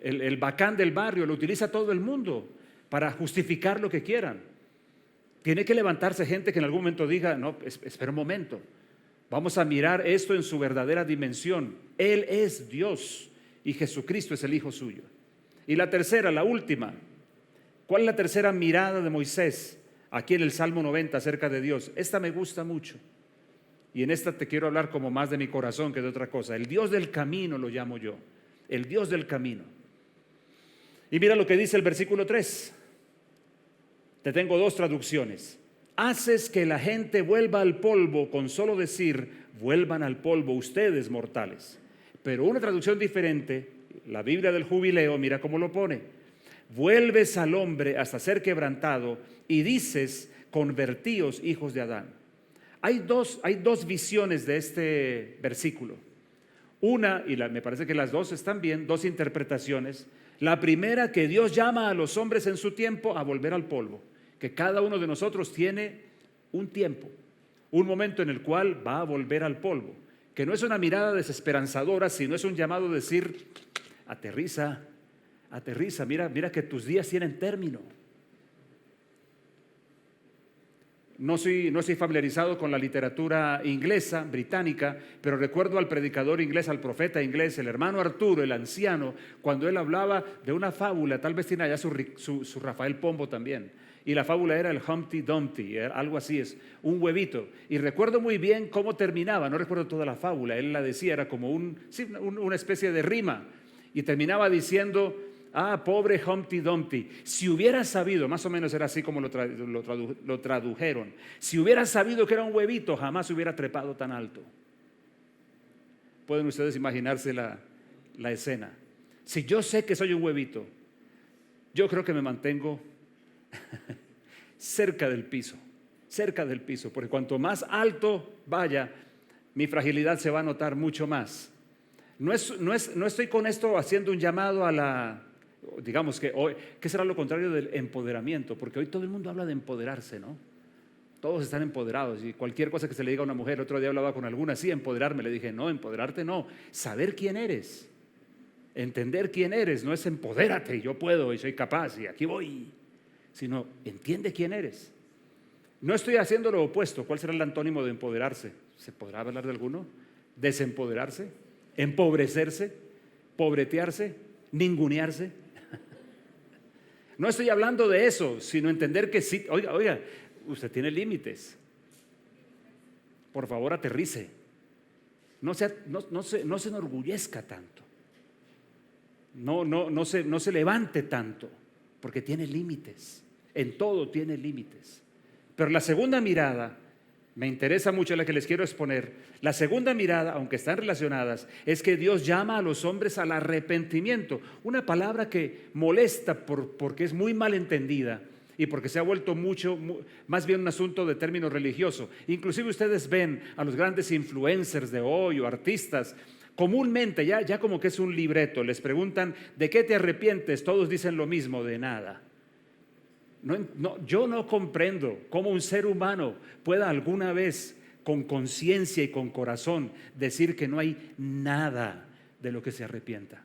el bacán del barrio, lo utiliza todo el mundo para justificar lo que quieran. Tiene que levantarse gente que en algún momento diga, no, espera un momento, vamos a mirar esto en su verdadera dimensión. Él es Dios y Jesucristo es el Hijo suyo. Y la tercera, la última, ¿cuál es la tercera mirada de Moisés aquí en el Salmo 90 acerca de Dios? Esta me gusta mucho y en esta te quiero hablar como más de mi corazón que de otra cosa. El Dios del camino lo llamo yo, el Dios del camino. Y mira lo que dice el versículo 3. Te tengo dos traducciones. Haces que la gente vuelva al polvo con solo decir, vuelvan al polvo ustedes mortales. Pero una traducción diferente, la Biblia del Jubileo, mira cómo lo pone. Vuelves al hombre hasta ser quebrantado y dices, convertíos hijos de Adán. Hay dos visiones de este versículo. Una, y me parece que las dos están bien, dos interpretaciones. La primera, que Dios llama a los hombres en su tiempo a volver al polvo, que cada uno de nosotros tiene un tiempo, un momento en el cual va a volver al polvo, que no es una mirada desesperanzadora, sino es un llamado a decir, aterriza, aterriza, mira que tus días tienen término. No soy familiarizado con la literatura inglesa, británica, pero recuerdo al predicador inglés, al profeta inglés, el hermano Arturo, el anciano, cuando él hablaba de una fábula, tal vez tiene allá su Rafael Pombo también, y la fábula era el Humpty Dumpty, algo así es, un huevito. Y recuerdo muy bien cómo terminaba, no recuerdo toda la fábula, él la decía, era como una especie de rima, y terminaba diciendo, pobre Humpty Dumpty, si hubiera sabido, más o menos era así como lo tradujeron, si hubiera sabido que era un huevito, jamás hubiera trepado tan alto. Pueden ustedes imaginarse la escena. Si yo sé que soy un huevito, yo creo que me mantengo cerca del piso, porque cuanto más alto vaya, mi fragilidad se va a notar mucho más. No estoy con esto haciendo un llamado a digamos que hoy, ¿qué será lo contrario del empoderamiento? Porque hoy todo el mundo habla de empoderarse, ¿no? Todos están empoderados y cualquier cosa que se le diga a una mujer, otro día hablaba con alguna, sí, empoderarme, le dije, no, empoderarte no, saber quién eres, entender quién eres, no es empodérate, yo puedo y soy capaz y aquí voy, sino entiende quién eres. No estoy haciendo lo opuesto. ¿Cuál será el antónimo de empoderarse? ¿Se podrá hablar de alguno? Desempoderarse, empobrecerse, pobretearse, ningunearse. No estoy hablando de eso, sino entender que sí, oiga, usted tiene límites. Por favor, aterrice. No se enorgullezca tanto. No se levante tanto, porque tiene límites. En todo tiene límites. Pero la segunda mirada, me interesa mucho la que les quiero exponer. La segunda mirada, aunque están relacionadas, es que Dios llama a los hombres al arrepentimiento. Una palabra que molesta porque es muy mal entendida y porque se ha vuelto más bien un asunto de término religioso. Inclusive ustedes ven a los grandes influencers de hoy o artistas, comúnmente ya como que es un libreto. Les preguntan, ¿de qué te arrepientes? Todos dicen lo mismo, de nada. Yo no comprendo cómo un ser humano pueda alguna vez con conciencia y con corazón decir que no hay nada de lo que se arrepienta.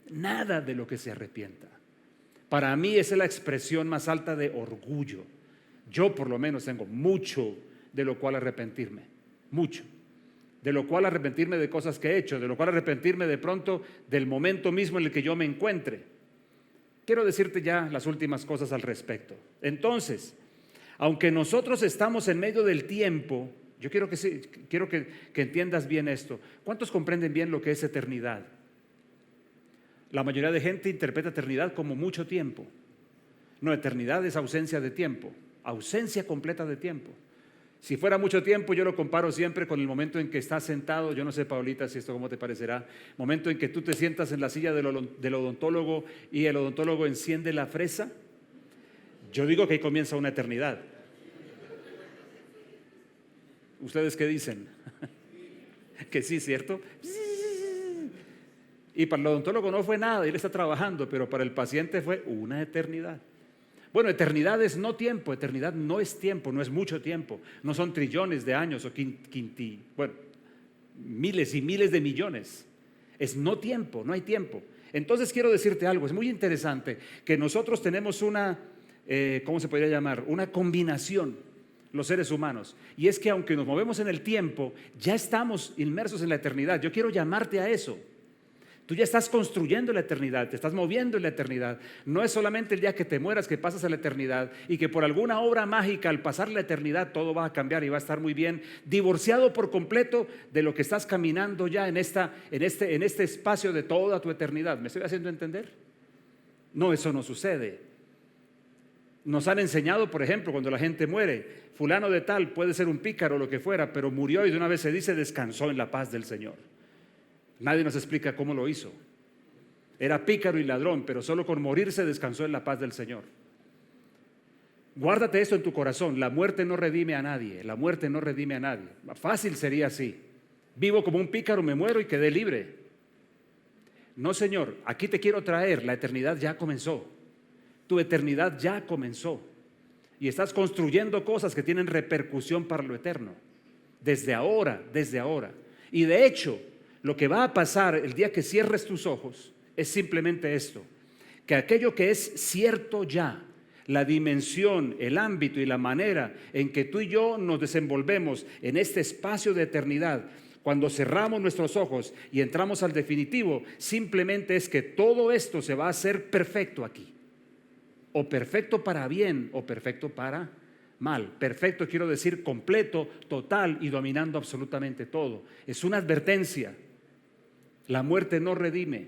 Nada de lo que se arrepienta. Para mí esa es la expresión más alta de orgullo. Yo por lo menos tengo mucho de lo cual arrepentirme. Mucho. De lo cual arrepentirme de cosas que he hecho. De lo cual arrepentirme de pronto del momento mismo en el que yo me encuentre. Quiero decirte ya las últimas cosas al respecto. Entonces, aunque nosotros estamos en medio del tiempo, yo quiero que entiendas bien esto. ¿Cuántos comprenden bien lo que es eternidad? La mayoría de gente interpreta eternidad como mucho tiempo. No, eternidad es ausencia de tiempo, ausencia completa de tiempo. Si fuera mucho tiempo, yo lo comparo siempre con el momento en que estás sentado. Yo no sé, Paulita, si esto cómo te parecerá. Momento en que tú te sientas en la silla del odontólogo y el odontólogo enciende la fresa. Yo digo que ahí comienza una eternidad. ¿Ustedes qué dicen? Que sí, ¿cierto? Y para el odontólogo no fue nada, él está trabajando, pero para el paciente fue una eternidad. Bueno, eternidad es no tiempo, eternidad no es tiempo, no es mucho tiempo, no son trillones de años o bueno, miles y miles de millones. Es no tiempo, no hay tiempo. Entonces quiero decirte algo, es muy interesante que nosotros tenemos una, ¿cómo se podría llamar? Una combinación, los seres humanos. Y es que aunque nos movemos en el tiempo, ya estamos inmersos en la eternidad. Yo quiero llamarte a eso. Tú ya estás construyendo la eternidad, te estás moviendo en la eternidad. No es solamente el día que te mueras que pasas a la eternidad y que por alguna obra mágica al pasar la eternidad todo va a cambiar y va a estar muy bien, divorciado por completo de lo que estás caminando ya en este espacio de toda tu eternidad. ¿Me estoy haciendo entender? No, eso no sucede. Nos han enseñado, por ejemplo, cuando la gente muere, fulano de tal puede ser un pícaro o lo que fuera, pero murió y de una vez se dice descansó en la paz del Señor. Nadie nos explica cómo lo hizo. Era pícaro y ladrón, pero solo con morirse descansó en la paz del Señor. Guárdate esto en tu corazón. La muerte no redime a nadie. La muerte no redime a nadie. Fácil sería así. Vivo como un pícaro, me muero y quedé libre. No, Señor, aquí te quiero traer. La eternidad ya comenzó. Tu eternidad ya comenzó. Y estás construyendo cosas que tienen repercusión para lo eterno. Desde ahora, desde ahora. Y de hecho, lo que va a pasar el día que cierres tus ojos es simplemente esto, que aquello que es cierto ya, la dimensión, el ámbito y la manera en que tú y yo nos desenvolvemos en este espacio de eternidad, cuando cerramos nuestros ojos y entramos al definitivo, simplemente es que todo esto se va a hacer perfecto aquí, o perfecto para bien o perfecto para mal. Perfecto quiero decir completo, total y dominando absolutamente todo. Es una advertencia. La muerte no redime,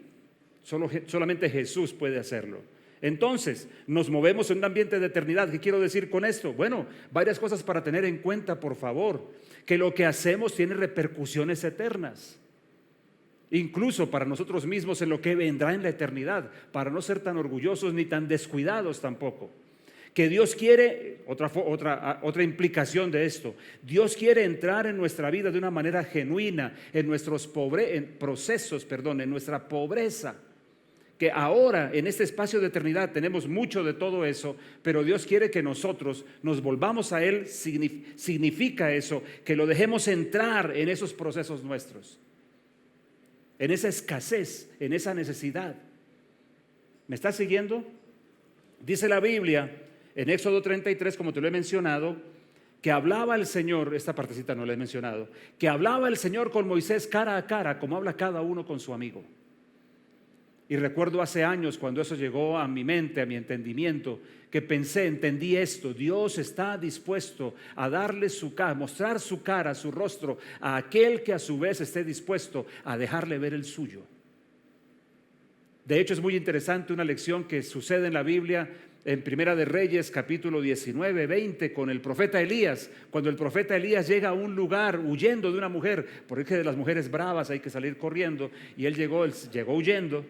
solamente Jesús puede hacerlo. Entonces, nos movemos en un ambiente de eternidad. ¿Qué quiero decir con esto? Bueno, varias cosas para tener en cuenta, por favor. Que lo que hacemos tiene repercusiones eternas. Incluso para nosotros mismos en lo que vendrá en la eternidad, para no ser tan orgullosos ni tan descuidados tampoco. Que Dios quiere, otra implicación de esto, Dios quiere entrar en nuestra vida de una manera genuina, en nuestros procesos, en nuestra pobreza. Que ahora en este espacio de eternidad tenemos mucho de todo eso, pero Dios quiere que nosotros nos volvamos a Él. Significa eso, que lo dejemos entrar en esos procesos nuestros, en esa escasez, en esa necesidad. ¿Me estás siguiendo? Dice la Biblia en Éxodo 33, como te lo he mencionado, que hablaba el Señor, esta partecita no la he mencionado, que hablaba el Señor con Moisés cara a cara, como habla cada uno con su amigo. Y recuerdo hace años cuando eso llegó a mi mente, a mi entendimiento, que entendí esto: Dios está dispuesto a darle su cara, mostrar su cara, su rostro a aquel que a su vez esté dispuesto a dejarle ver el suyo. De hecho, es muy interesante una lección que sucede en la Biblia, en Primera de Reyes, capítulo 19, 20, con el profeta Elías. Cuando el profeta Elías llega a un lugar huyendo de una mujer, porque de las mujeres bravas hay que salir corriendo, y él llegó huyendo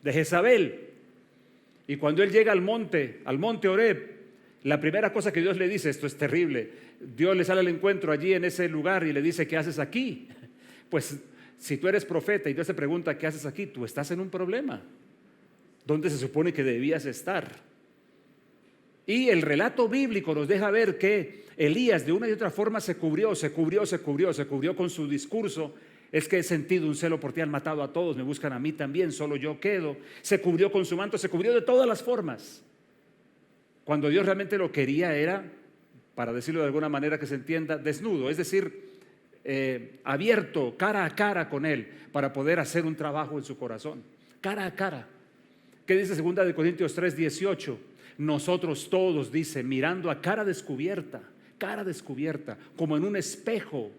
de Jezabel. Y cuando él llega al monte Horeb, la primera cosa que Dios le dice, esto es terrible, Dios le sale al encuentro allí en ese lugar y le dice: ¿qué haces aquí? Pues si tú eres profeta y Dios te pregunta ¿qué haces aquí?, tú estás en un problema. ¿Dónde se supone que debías estar? Y el relato bíblico nos deja ver que Elías de una y otra forma se cubrió con su discurso. Es que he sentido un celo por ti, han matado a todos, me buscan a mí también, solo yo quedo. Se cubrió con su manto, se cubrió de todas las formas. Cuando Dios realmente lo quería era, para decirlo de alguna manera que se entienda, desnudo, es decir, abierto, cara a cara con Él, para poder hacer un trabajo en su corazón, cara a cara. ¿Qué dice 2 Corintios 3, 18? Nosotros todos, dice, mirando a cara descubierta, como en un espejo,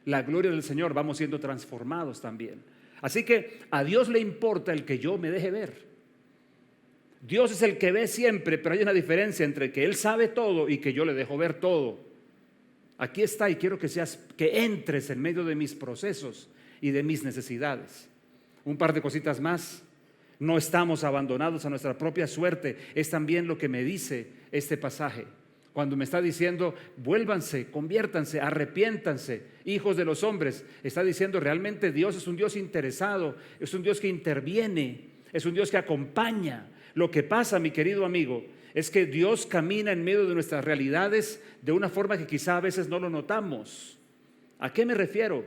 la gloria del Señor, vamos siendo transformados también. Así que a Dios le importa el que yo me deje ver. Dios es el que ve siempre, pero hay una diferencia entre que Él sabe todo y que yo le dejo ver todo. Aquí está y quiero que entres en medio de mis procesos y de mis necesidades. Un par de cositas más. No estamos abandonados a nuestra propia suerte. Es también lo que me dice este pasaje. Cuando me está diciendo, vuélvanse, conviértanse, arrepiéntanse, hijos de los hombres, está diciendo realmente Dios es un Dios interesado, es un Dios que interviene, es un Dios que acompaña. Lo que pasa, mi querido amigo, es que Dios camina en medio de nuestras realidades de una forma que quizá a veces no lo notamos. ¿A qué me refiero?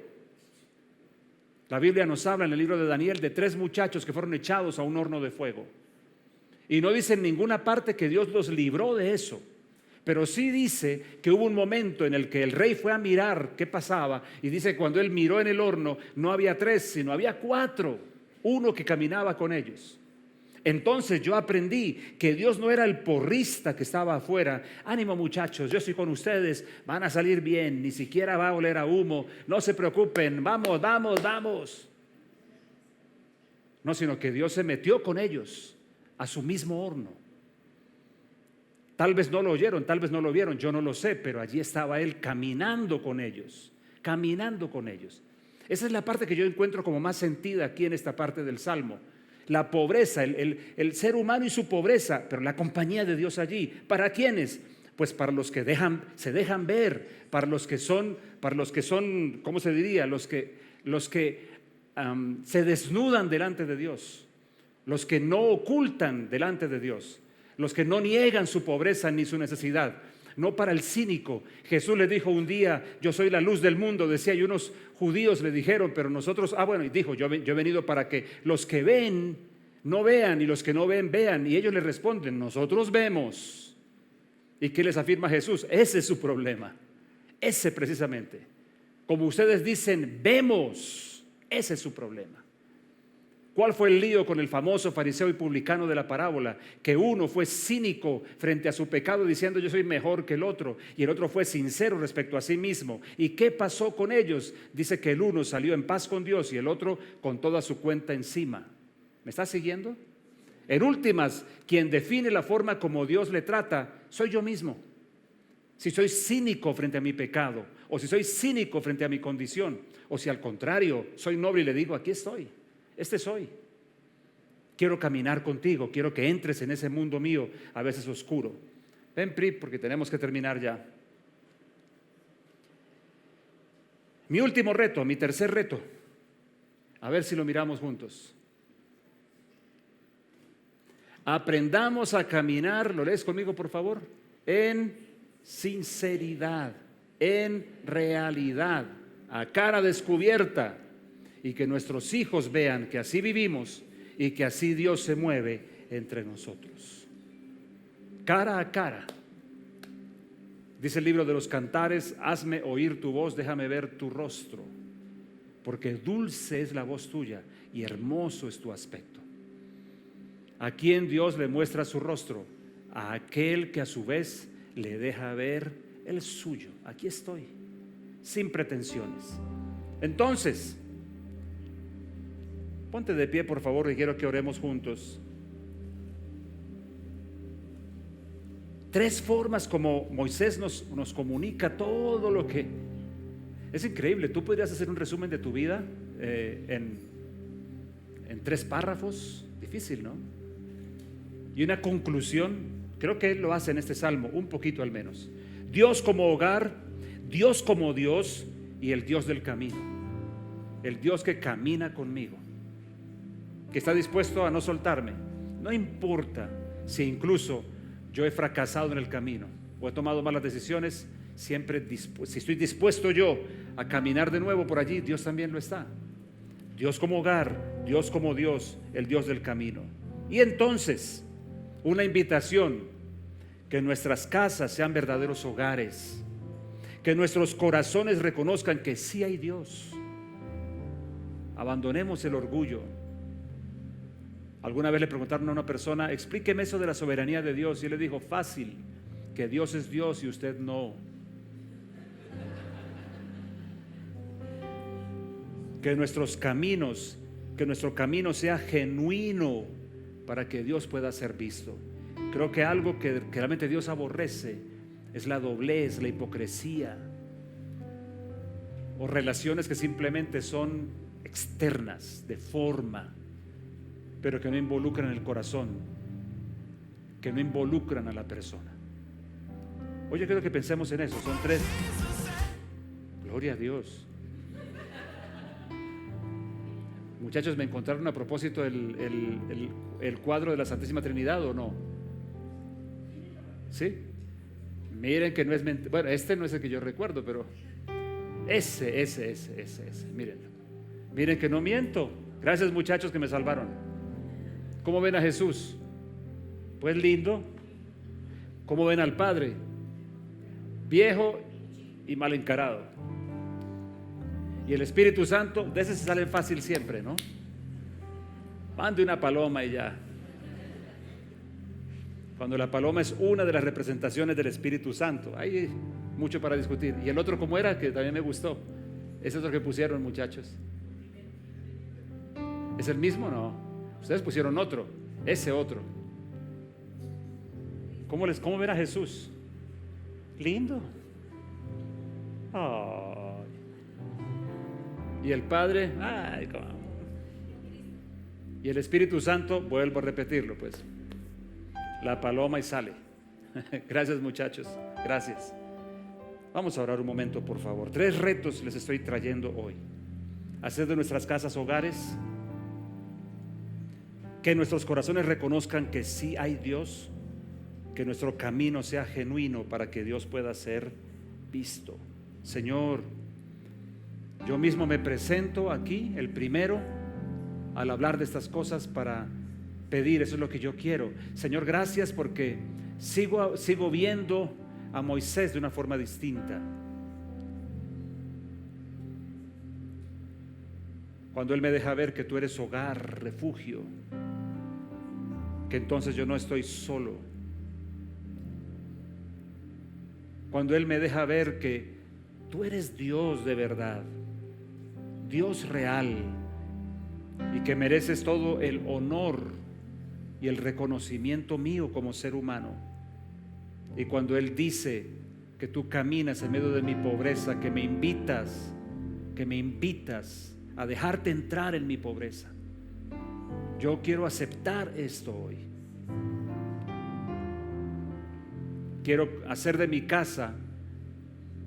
La Biblia nos habla en el libro de Daniel de 3 muchachos que fueron echados a un horno de fuego. Y no dice en ninguna parte que Dios los libró de eso. Pero sí dice que hubo un momento en el que el rey fue a mirar qué pasaba. Y dice que cuando él miró en el horno no había 3, sino había 4. Uno que caminaba con ellos. Entonces yo aprendí que Dios no era el porrista que estaba afuera. Ánimo muchachos, yo estoy con ustedes, van a salir bien, ni siquiera va a oler a humo, no se preocupen, vamos, vamos, vamos. No, sino que Dios se metió con ellos a su mismo horno. Tal vez no lo oyeron, tal vez no lo vieron, yo no lo sé, pero allí estaba Él caminando con ellos, caminando con ellos. Esa es la parte que yo encuentro como más sentida aquí en esta parte del Salmo. La pobreza, el ser humano y su pobreza, pero la compañía de Dios allí. ¿Para quiénes? Pues para los que se dejan ver, para los que son, ¿cómo se diría? Los que se desnudan delante de Dios, los que no ocultan delante de Dios, los que no niegan su pobreza ni su necesidad. No para el cínico. Jesús le dijo un día, yo soy la luz del mundo, decía, y unos judíos le dijeron, pero nosotros, bueno, y dijo, yo he venido para que los que ven no vean y los que no ven vean. Y ellos le responden, nosotros vemos. ¿Y qué les afirma Jesús? Ese es su problema, ese precisamente. Como ustedes dicen, vemos, ese es su problema. ¿Cuál fue el lío con el famoso fariseo y publicano de la parábola? Que uno fue cínico frente a su pecado diciendo yo soy mejor que el otro, y el otro fue sincero respecto a sí mismo. ¿Y qué pasó con ellos? Dice que el uno salió en paz con Dios y el otro con toda su cuenta encima. ¿Me está siguiendo? En últimas, quien define la forma como Dios le trata soy yo mismo. Si soy cínico frente a mi pecado, o si soy cínico frente a mi condición, o si al contrario soy noble y le digo aquí estoy. Este soy. Quiero caminar contigo, quiero que entres en ese mundo mío, a veces oscuro. Ven, Pri, porque tenemos que terminar ya. Mi último reto, mi tercer reto, a ver si lo miramos juntos. Aprendamos a caminar, ¿lo lees conmigo por favor? En sinceridad, en realidad, a cara descubierta. Y que nuestros hijos vean que así vivimos y que así Dios se mueve entre nosotros. Cara a cara. Dice el libro de los Cantares, hazme oír tu voz, déjame ver tu rostro, porque dulce es la voz tuya y hermoso es tu aspecto. ¿A quién Dios le muestra su rostro? A aquel que a su vez le deja ver el suyo. Aquí estoy, sin pretensiones. Entonces, ponte de pie, por favor, y quiero que oremos juntos. 3 formas como Moisés nos comunica todo lo que... Es increíble, tú podrías hacer un resumen de tu vida en 3 párrafos, difícil, ¿no? Y una conclusión, creo que él lo hace en este salmo, un poquito al menos. Dios como hogar, Dios como Dios y el Dios del camino. El Dios que camina conmigo, que está dispuesto a no soltarme. No importa si incluso yo he fracasado en el camino o he tomado malas decisiones, siempre si estoy dispuesto yo a caminar de nuevo por allí, Dios también lo está. Dios como hogar, Dios como Dios, el Dios del camino. Y entonces, una invitación, que nuestras casas sean verdaderos hogares, que nuestros corazones reconozcan que sí hay Dios. Abandonemos el orgullo. Alguna vez le preguntaron a una persona, explíqueme eso de la soberanía de Dios, y él le dijo, fácil, que Dios es Dios y usted no. Que nuestro camino sea genuino para que Dios pueda ser visto. Creo que algo que realmente Dios aborrece es la doblez, la hipocresía. o relaciones que simplemente son externas, de forma, pero que no involucran el corazón, que no involucran a la persona. Hoy yo quiero que pensemos en eso. Son 3. Gloria a Dios. Muchachos, ¿me encontraron a propósito el cuadro de la Santísima Trinidad o no? ¿Sí? Miren que no es mentira. Bueno, este no es el que yo recuerdo, pero ese. Mírenlo. Miren que no miento. Gracias, muchachos, que me salvaron. ¿Cómo ven a Jesús? Pues lindo. ¿Cómo ven al Padre? Viejo y mal encarado. Y el Espíritu Santo, de ese se sale fácil siempre, ¿no? Mande una paloma y ya. Cuando la paloma es una de las representaciones del Espíritu Santo, hay mucho para discutir. Y el otro, ¿cómo era? Que también me gustó. Ese otro que pusieron, muchachos. ¿Es el mismo? No. Ustedes pusieron otro. Ese otro. ¿Cómo ven a Jesús? Lindo. Ay. Y el Padre, ay, ¿cómo? Y el Espíritu Santo, vuelvo a repetirlo, pues. La paloma y sale. Gracias, muchachos. Gracias. Vamos a orar un momento, por favor. 3 retos les estoy trayendo hoy. Hacer de nuestras casas hogares. Que nuestros corazones reconozcan que sí hay Dios. Que nuestro camino sea genuino para que Dios pueda ser visto. Señor, yo mismo me presento aquí, el primero, al hablar de estas cosas para pedir, eso es lo que yo quiero. Señor, gracias porque sigo viendo a Moisés de una forma distinta. Cuando Él me deja ver que tú eres hogar, refugio, que entonces yo no estoy solo. Cuando Él me deja ver que tú eres Dios de verdad, Dios real, y que mereces todo el honor y el reconocimiento mío como ser humano. Y cuando Él dice que tú caminas en medio de mi pobreza, que me invitas a dejarte entrar en mi pobreza, yo quiero aceptar esto hoy. Quiero hacer de mi casa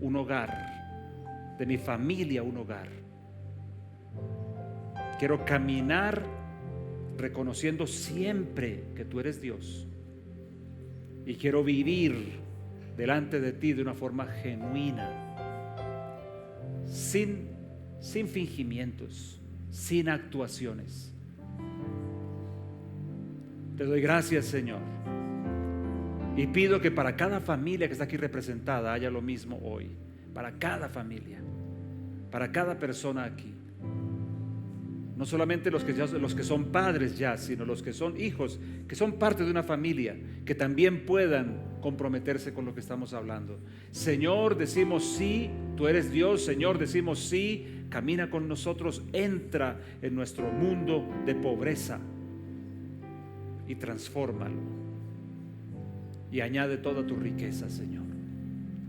un hogar, de mi familia un hogar. Quiero caminar reconociendo siempre que tú eres Dios. Y quiero vivir delante de ti de una forma genuina, sin fingimientos, sin actuaciones. Te doy gracias, Señor. Y pido que para cada familia que está aquí representada haya lo mismo hoy. Para cada familia, para cada persona aquí. No solamente los que son padres ya, sino los que son hijos, que son parte de una familia, que también puedan comprometerse con lo que estamos hablando. Señor, decimos sí, tú eres Dios. Señor, decimos sí, camina con nosotros, entra en nuestro mundo de pobreza y transfórmalo. Y añade toda tu riqueza, Señor.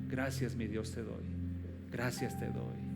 Gracias, mi Dios, te doy. Gracias te doy.